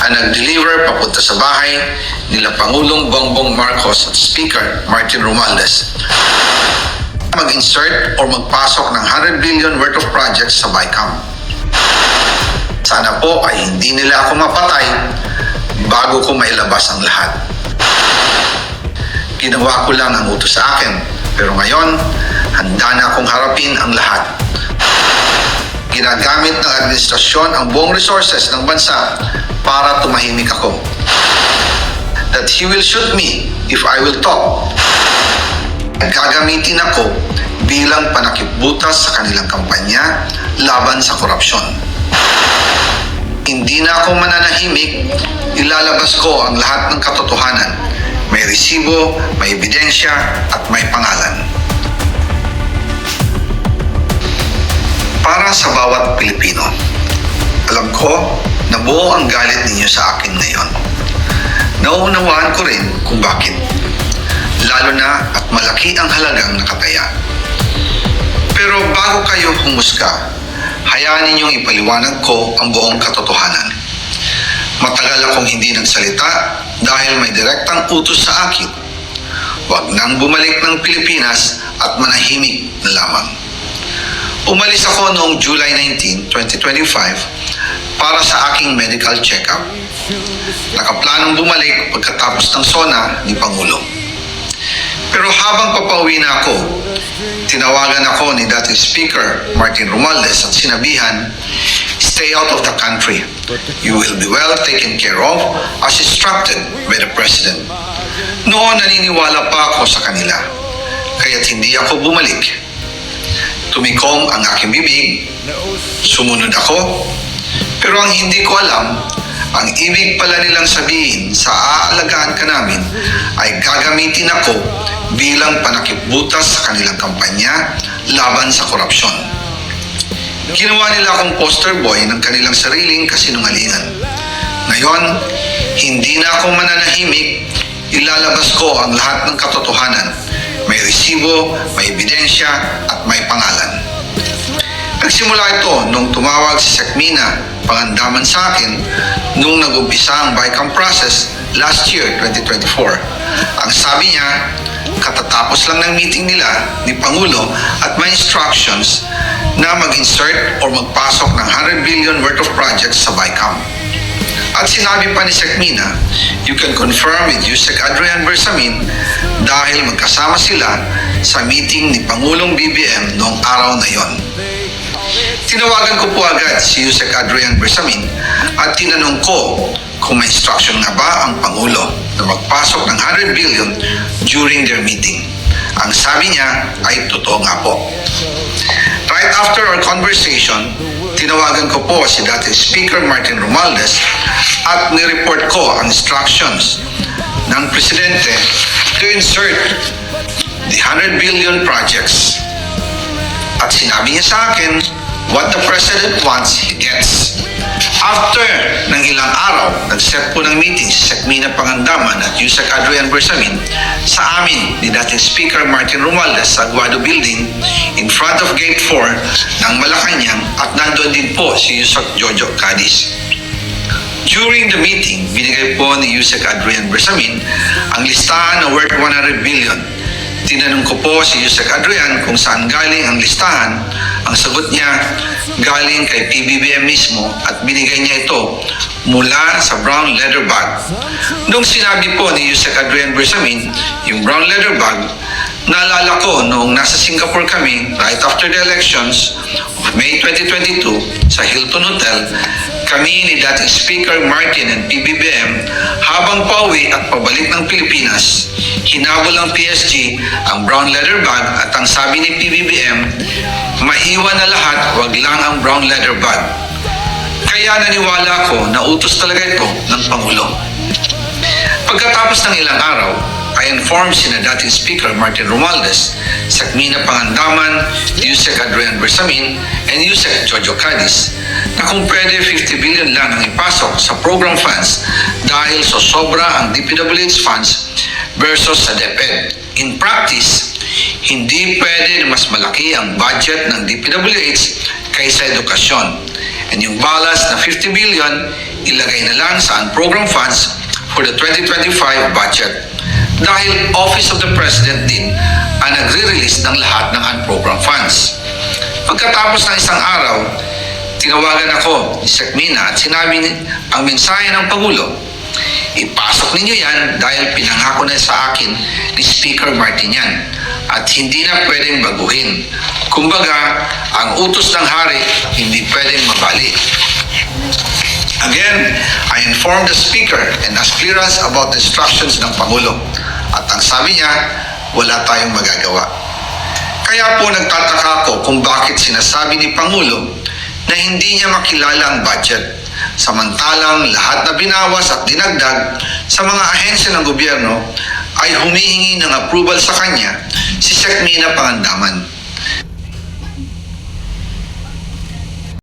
ang nag-deliver papunta sa bahay nila Pangulong Bongbong Marcos at Speaker Martin Romualdez mag-insert o magpasok ng 100 billion worth of projects sa BICAM. Sana po ay hindi nila ako mapatay bago ko mailabas ang lahat. Ginawa ko lang ang utos sa akin, pero ngayon, handa na akong harapin ang lahat. Ginagamit ng administrasyon ang buong resources ng bansa para tumahimik ako. That he will shoot me if I will talk. Gagamitin ako bilang panakipbutas sa kanilang kampanya laban sa korupsyon. Hindi na ako mananahimik, ilalabas ko ang lahat ng katotohanan. May resibo, may ebidensya, at may pangalan. Para sa bawat Pilipino, alam ko na buo ang galit ninyo sa akin ngayon. Nauunawaan ko rin kung bakit. Lalo na at malaki ang halagang nakataya. Pero bago kayo humusga, hayaan ninyong ipaliwanag ko ang buong katotohanan. Matagal akong hindi nagsalita dahil may direktang utos sa akin. Huwag nang bumalik ng Pilipinas at manahimik na lamang. Umalis ako noong July 19, 2025 para sa aking medical check-up. Nakaplanong bumalik pagkatapos ng SONA ni Pangulo. Pero habang papauwi na ako, tinawagan ako ni dating Speaker Martin Romualdez at sinabihan, "Stay out of the country. You will be well taken care of as instructed by the President." Noon naniniwala pa ako sa kanila, kaya't hindi ako bumalik. Tumikom ang aking bibig, sumunod ako, pero ang hindi ko alam, ang ibig pala nilang sabihin sa aalagaan ka namin ay gagamitin ako bilang panakipbutas sa kanilang kampanya laban sa korupsyon. Ginawa nila akong poster boy ng kanilang sariling kasinungalingan. Ngayon, hindi na ako mananahimik, ilalabas ko ang lahat ng katotohanan. May resibo, may ebidensya, at may pangalan. Nagsimula ito nung tumawag si Sekmina Pangandaman sa akin nung nag-umpisa ang BICAM process last year, 2024. Ang sabi niya, katatapos lang ng meeting nila ni Pangulo at may instructions na mag-insert o magpasok ng 100 billion worth of projects sa BICAM. At sinabi pa ni Sekmina, you can confirm with Yusek Adrian Bersamin dahil magkasama sila sa meeting ni Pangulong BBM noong araw na yon. Tinawagan ko po agad si Yusek Adrian Bersamin at tinanong ko kung may instruction nga ba ang Pangulo na magpasok ng 100 billion during their meeting. Ang sabi niya ay totoo nga po. Right after our conversation, tinawagan ko po si dating Speaker Martin Romualdez at nireport ko ang instructions ng Presidente to insert the 100 billion projects. At sinabi niya sa akin, what the President wants, he gets. After ng ilang araw, nag-set po ng meeting si Sekmina Pangandaman at Yusek Adrian Bersamin sa amin ni dating Speaker Martin Romualdez sa Aguado Building in front of Gate 4 ng Malacanang at nandoon din po si Yusek Jojo Cadiz. During the meeting, binigay po ni Yusek Adrian Bersamin ang listahan na worth 100 billion. Tinanong ko po si Yusek Adrian kung saan galing ang listahan. Ang sagot niya, galing kay PBBM mismo at binigay niya ito mula sa brown leather bag. Nung sinabi po ni Yusek Adrian Bersamin, yung brown leather bag, naalala ko noong nasa Singapore kami right after the elections of May 2022 sa Hilton Hotel, kami ni dating Speaker Martin and PBBM habang pauwi at pabalik ng Pilipinas, hinabol ng PSG ang brown leather bag at ang sabi ni PBBM, maiwan na lahat, wag lang ang brown leather bag. Kaya naniwala ko na utos talaga ito ng Pangulo. Pagkatapos ng ilang araw, I informed sina dating Speaker Martin Romualdez, Sekmina Pangandaman, Yusek Adrian Bersamin, and Yusek Jojo Cadiz na kung pwede 50 billion lang ang ipasok sa program funds dahil sobra ang DPWH funds versus sa DepEd. In practice, hindi pwede na mas malaki ang budget ng DPWH kaysa edukasyon. And yung balance na 50 billion, ilagay na lang sa unprogrammed funds for the 2025 budget. Dahil Office of the President din ang nagre-release ng lahat ng unprogrammed funds. Pagkatapos ng isang araw, tinawagan ako ni Sec Mina at sinabi ang mensahe ng Pangulo, ipasok ninyo yan dahil pinangako na sa akin ni Speaker Martin yan at hindi na pwedeng baguhin. Kumbaga, ang utos ng hari hindi pwedeng mabali. Again, I informed the Speaker and asked clearance about the instructions ng Pangulo. At ang sabi niya, wala tayong magagawa. Kaya po nagtataka ako kung bakit sinasabi ni Pangulo na hindi niya makilala ang budget. Samantalang lahat na binawas at dinagdag sa mga ahensya ng gobyerno ay humihingi ng approval sa kanya si Sec Mina Pangandaman.